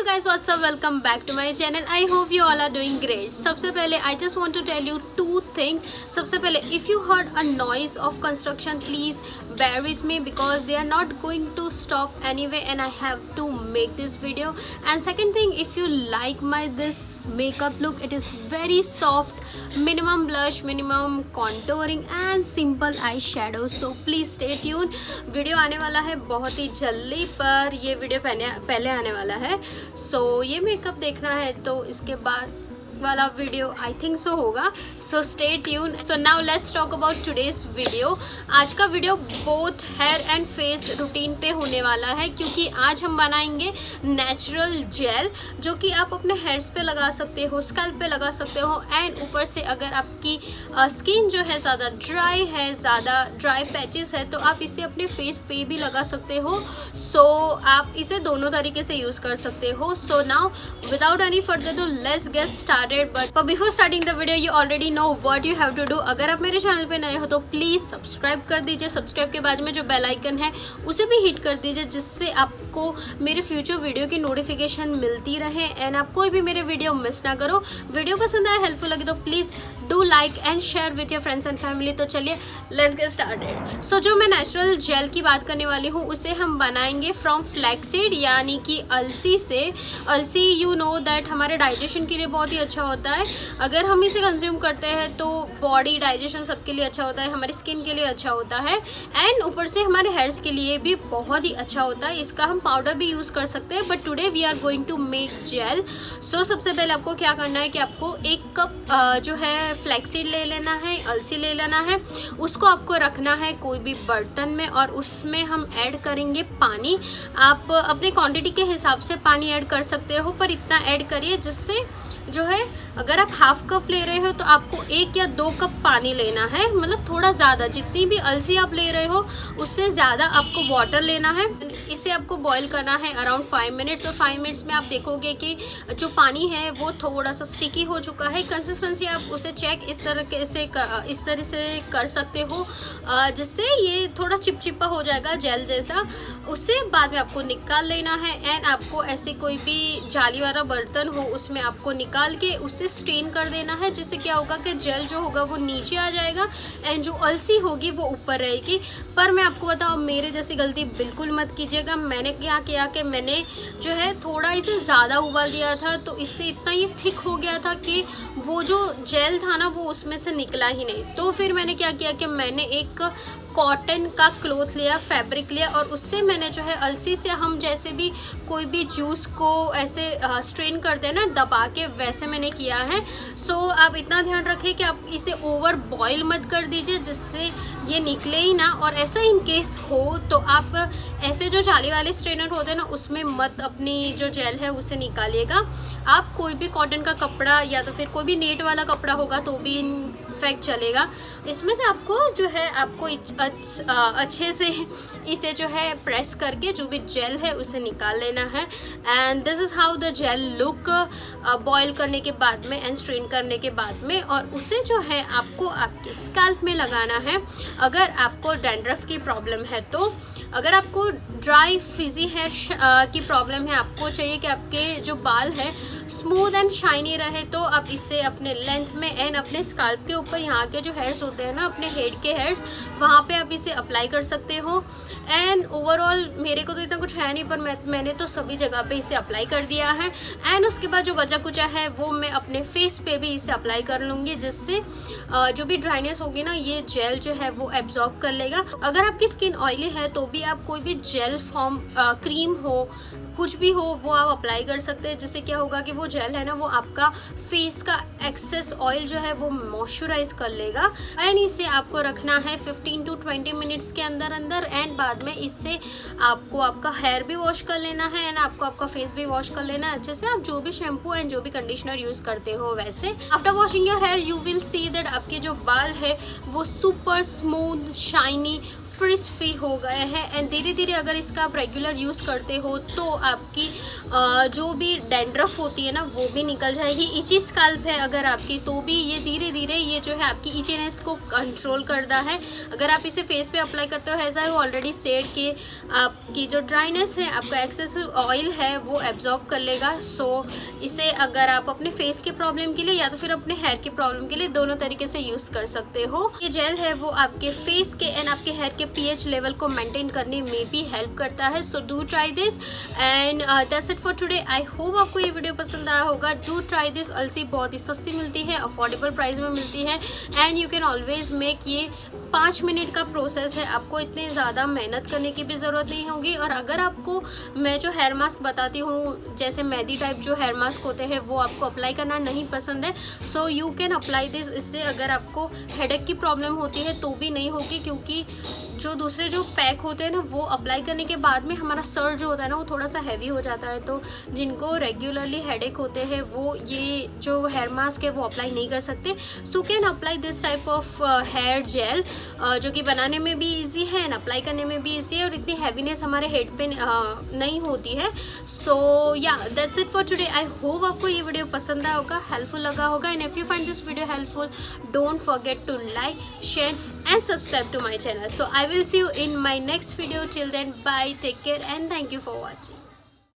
guys, what's up? Welcome back to my channel. I hope you all are doing great. सबसे पहले I just want to tell you two things. सबसे पहले if you heard a noise of construction, please bear with me because they are not going to stop anyway and I have to make this video. And second thing, if you like my this makeup look, it is very soft, minimum blush, minimum contouring and simple eyeshadow. So please stay tuned. Video आने वाला है बहुत ही जल्दी, पर ये video पहले आने वाला है. सो ये मेकअप देखना है तो इसके बाद वाला वीडियो आई थिंक सो होगा. So stay tune. So now let's talk about today's video. आज का video both hair and face routine पे होने वाला है क्योंकि आज हम बनाएंगे नेचुरल जेल जो कि आप अपने हेयर्स पे लगा सकते हो, स्कैल्प पे लगा सकते हो. एंड ऊपर से अगर आपकी स्किन जो है ज़्यादा ड्राई है, ज़्यादा ड्राई पैचेस है, तो आप इसे अपने फेस पे भी लगा सकते हो. सो आप इसे दोनों तरीके से यूज़ कर सकते हो. So now without any further do let's get start. But before starting the video, you already know what you have to do. अगर आप मेरे चैनल पे नए हो तो प्लीज़ सब्सक्राइब कर दीजिए. सब्सक्राइब के बाद में जो बेल आइकन है उसे भी हिट कर दीजिए जिससे आपको मेरे फ्यूचर वीडियो की नोटिफिकेशन मिलती रहे एंड आप कोई भी मेरे वीडियो मिस ना करो. वीडियो पसंद आए, हेल्पफुल लगे तो please do like and share with your friends and family. तो चलिए लेट्स गेट स्टार्टेड. सो जो मैं नेचुरल जेल की बात करने वाली हूँ उसे हम बनाएंगे फ्रॉम फ्लैक्स सीड यानी कि अलसी से. अलसी यू नो दैट हमारे डाइजेशन के लिए बहुत ही अच्छा होता है. अगर हम इसे कंज्यूम करते हैं तो बॉडी डाइजेशन सबके लिए अच्छा होता है, हमारी स्किन के लिए अच्छा होता है एंड ऊपर से हमारे हेयर्स के लिए भी बहुत ही अच्छा होता है. इसका हम पाउडर भी यूज़ कर सकते हैं but today we are going to make gel. So सबसे पहले आपको क्या करना है कि आपको 1 कप जो है फ्लैक्सीड ले लेना है, अलसी ले लेना है. उसको आपको रखना है कोई भी बर्तन में और उसमें हम ऐड करेंगे पानी. आप अपने क्वांटिटी के हिसाब से पानी ऐड कर सकते हो पर इतना ऐड करिए जिससे जो है अगर आप हाफ कप ले रहे हो तो आपको 1 या 2 कप पानी लेना है. मतलब थोड़ा ज़्यादा, जितनी भी अलसी आप ले रहे हो उससे ज़्यादा आपको वाटर लेना है. इसे आपको बॉईल करना है अराउंड 5 मिनट्स और 5 मिनट्स में आप देखोगे कि जो पानी है वो थोड़ा सा स्टिकी हो चुका है. कंसिस्टेंसी आप उसे चेक इस तरह से कर सकते हो जिससे ये थोड़ा चिपचिपा हो जाएगा जेल जैसा. उससे बाद में आपको निकाल लेना है एंड आपको ऐसे कोई भी जाली वाला बर्तन हो उसमें आपको निकाल के उससे स्ट्रेन कर देना है जिससे क्या होगा कि जेल जो होगा वो नीचे आ जाएगा एंड जो अलसी होगी वो ऊपर रहेगी. पर मैं आपको बताऊँ मेरे जैसी गलती बिल्कुल मत कीजिएगा. मैंने क्या किया कि मैंने जो है थोड़ा इसे ज़्यादा उबाल दिया था तो इससे इतना ये थिक हो गया था कि वो जो जेल था ना वो उसमें से निकला ही नहीं. तो फिर मैंने क्या किया कि मैंने एक कॉटन का क्लॉथ लिया, फैब्रिक लिया और उससे मैंने जो है अलसी से हम जैसे भी कोई भी जूस को ऐसे स्ट्रेन करते हैं ना दबा के, वैसे मैंने किया है. सो आप इतना ध्यान रखें कि आप इसे ओवर बॉईल मत कर दीजिए जिससे ये निकले ही ना. और ऐसा इन केस हो तो आप ऐसे जो जाली वाले स्ट्रेनर होते हैं ना उसमें मत अपनी जो जेल है उसे निकालिएगा. आप कोई भी कॉटन का कपड़ा या तो फिर कोई भी नेट वाला कपड़ा होगा तो भी इनफैक्ट चलेगा. इसमें से आपको जो है आपको अच्छे से इसे जो है प्रेस करके जो भी जेल है उसे निकाल लेना है. And this is how the gel look boil करने के बाद में एंड स्ट्रेन करने के बाद में. और उसे जो है आपको आपके स्कैल्प में लगाना है. अगर आपको डैंड्रफ की प्रॉब्लम है तो, अगर आपको ड्राई फिजी हेयर की प्रॉब्लम है, आपको चाहिए कि आपके जो बाल है स्मूथ एंड शाइनी रहे, तो आप इसे अपने लेंथ में एंड अपने स्कैल्प के ऊपर यहाँ के जो हेयर्स होते हैं ना अपने हेड के हेयर्स वहाँ पे आप इसे अप्लाई कर सकते हो. एंड ओवरऑल मेरे को तो इतना कुछ है नहीं पर मैंने तो सभी जगह पे इसे अप्लाई कर दिया है. एंड उसके बाद जो बचा कुचा है वो मैं अपने फेस पे भी इसे अप्लाई कर लूँगी जिससे जो भी ड्राइनेस होगी ना ये जेल जो है वो एब्जॉर्ब कर लेगा. अगर आपकी स्किन ऑयली है तो भी आप कोई भी जेल फॉर्म क्रीम हो कुछ भी हो वो आप अप्लाई कर सकते हैं जिससे क्या होगा कि वो जेल है ना वो आपका फेस का एक्सेस ऑयल जो है वो मॉइस्चराइज कर लेगा. एंड इसे आपको रखना है 15 to 20 मिनट्स के अंदर एंड बाद में इससे आपको आपका हेयर भी वॉश कर लेना है एंड आपको आपका फेस भी वॉश कर लेना है अच्छे से. आप जो भी शैम्पू एंड जो भी कंडीशनर यूज़ करते हो वैसे. After washing your hair you will see that आपके जो बाल है वो super smooth, shiny, frizz free हो गए हैं। एंड धीरे धीरे अगर इसका आप रेगुलर यूज़ करते हो तो आपकी जो भी डैंड्रफ होती है ना वो भी निकल जाएगी। इची स्कैल्प है अगर आपकी तो भी ये धीरे धीरे ये जो है आपकी इचीनेस को कंट्रोल करता है। अगर आप इसे फेस पे अप्लाई करते हो एज आई ऑलरेडी सेड कि आपकी जो ड्राइनेस है, आपका एक्सेसिव ऑयल है वो एब्जॉर्ब कर लेगा। सो इसे अगर आप अपने फेस के प्रॉब्लम के लिए या तो फिर अपने हेयर की प्रॉब्लम के लिए दोनों तरीके से यूज़ कर सकते हो। ये जेल है वो आपके फेस के एंड आपके हेयर के पीएच लेवल को मेंटेन करने में भी हेल्प करता है। So do try this and that's it for today. I hope आपको ये वीडियो पसंद आया होगा। Do try this. अलसी बहुत ही सस्ती मिलती है, अफोर्डेबल प्राइस में मिलती है and you can always make. ये 5 मिनट का प्रोसेस है, आपको इतनी ज़्यादा मेहनत करने की भी ज़रूरत नहीं होगी। और अगर आपको मैं जो हेयर मास्क बताती हूँ जैसे मेहंदी टाइप जो हेयर मास्क होते हैं वो आपको अप्लाई करना नहीं पसंद है, so you can apply this. इससे अगर आपको हेडेक की प्रॉब्लम होती है तो भी नहीं होगी, क्योंकि जो दूसरे जो पैक होते हैं ना वो अप्लाई करने के बाद में हमारा सर जो होता है ना वो थोड़ा सा हैवी हो जाता है। तो जिनको रेगुलरली हेडेक होते हैं वो ये जो हेयर मास्क है वो अप्लाई नहीं कर सकते। So can apply this type of hair gel जो कि बनाने में भी इजी है एंड अप्लाई करने में भी इजी है और इतनी हैवीनेस हमारे हेड पे नहीं होती है। So yeah that's it for today. I hope आपको ये वीडियो पसंद आया होगा, हेल्पफुल लगा होगा। And if you find this video helpful, don't forget to like, share and subscribe to my channel. So I will see you in my next video. Till then, bye, take care and thank you for watching.